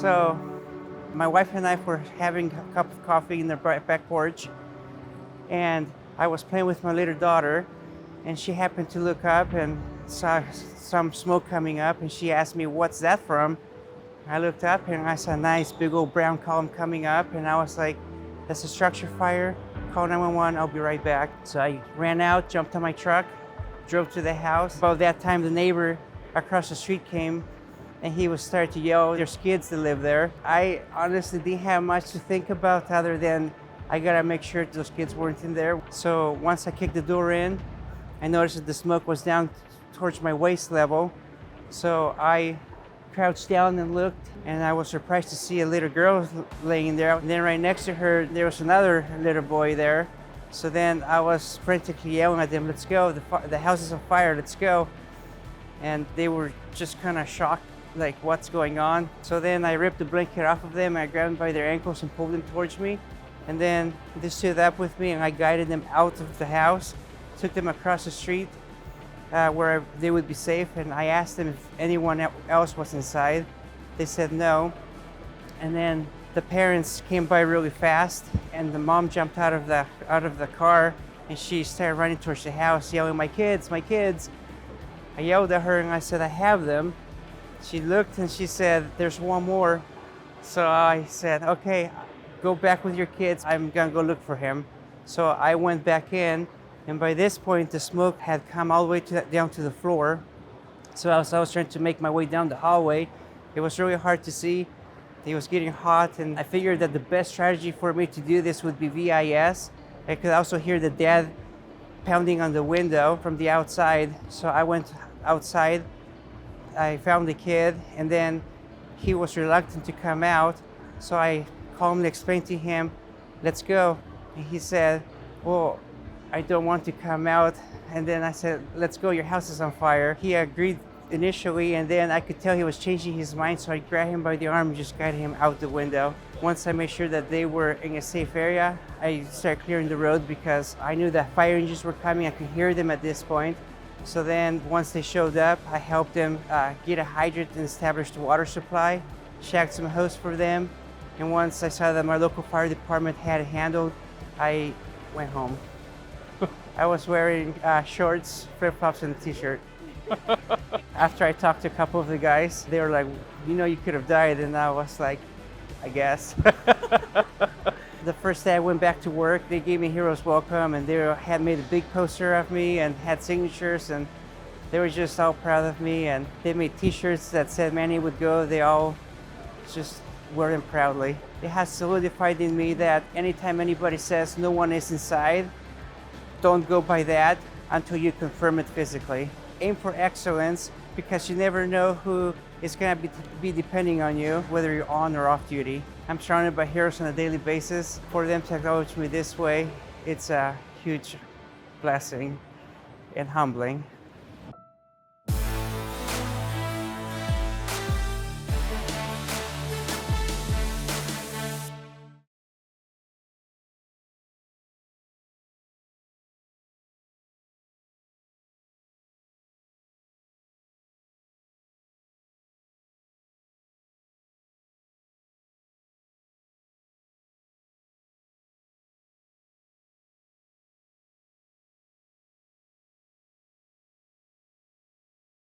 So my wife and I were having a cup of coffee in the back porch, and I was playing with my little daughter, and she happened to look up and saw some smoke coming up, and she asked me, "What's that from?" I looked up and I saw a nice big old brown column coming up, and I was like, "That's a structure fire. Call 911, I'll be right back." So I ran out, jumped on my truck, drove to the house. About that time, the neighbor across the street came, and he was starting to yell, "There's kids that live there." I honestly didn't have much to think about other than I gotta make sure those kids weren't in there. So once I kicked the door in, I noticed that the smoke was down towards my waist level. So I crouched down and looked, and I was surprised to see a little girl laying there. And then right next to her, there was another little boy there. So then I was frantically yelling at them, "Let's go, the house is on fire, let's go." And they were just kind of shocked, like, what's going on? So then I ripped the blanket off of them, I grabbed them by their ankles and pulled them towards me. And then they stood up with me, and I guided them out of the house, took them across the street where they would be safe. And I asked them if anyone else was inside. They said no. And then the parents came by really fast, and the mom jumped out of the car, and she started running towards the house, yelling, "My kids, my kids." I yelled at her and I said, "I have them." She looked and she said, "There's one more." So I said, "Okay, go back with your kids. I'm gonna go look for him." So I went back in, and by this point, the smoke had come all the way down to the floor. So as I was trying to make my way down the hallway, it was really hard to see. It was getting hot, and I figured that the best strategy for me to do this would be VIS. I could also hear the dad pounding on the window from the outside. So I went outside, I found the kid, and then he was reluctant to come out. So I calmly explained to him, "Let's go." And he said, "Well, I don't want to come out." And then I said, "Let's go, your house is on fire." He agreed initially, and then I could tell he was changing his mind, so I grabbed him by the arm and just guided him out the window. Once I made sure that they were in a safe area, I started clearing the road because I knew that fire engines were coming. I could hear them at this point. So then once they showed up, I helped them get a hydrant and establish the water supply, shacked some hose for them, and once I saw that my local fire department had it handled, I went home. I was wearing shorts, flip-flops, and a t-shirt. After I talked to a couple of the guys, they were like, "You could have died." And I was like, "I guess." The first day I went back to work, they gave me hero's welcome, and they had made a big poster of me and had signatures, and they were just all proud of me. And they made t-shirts that said Manny would go. They all just wore them proudly. It has solidified in me that anytime anybody says no one is inside, don't go by that until you confirm it physically. Aim for excellence, because you never know who is going to be depending on you, whether you're on or off duty. I'm surrounded by heroes on a daily basis. For them to acknowledge me this way, it's a huge blessing and humbling.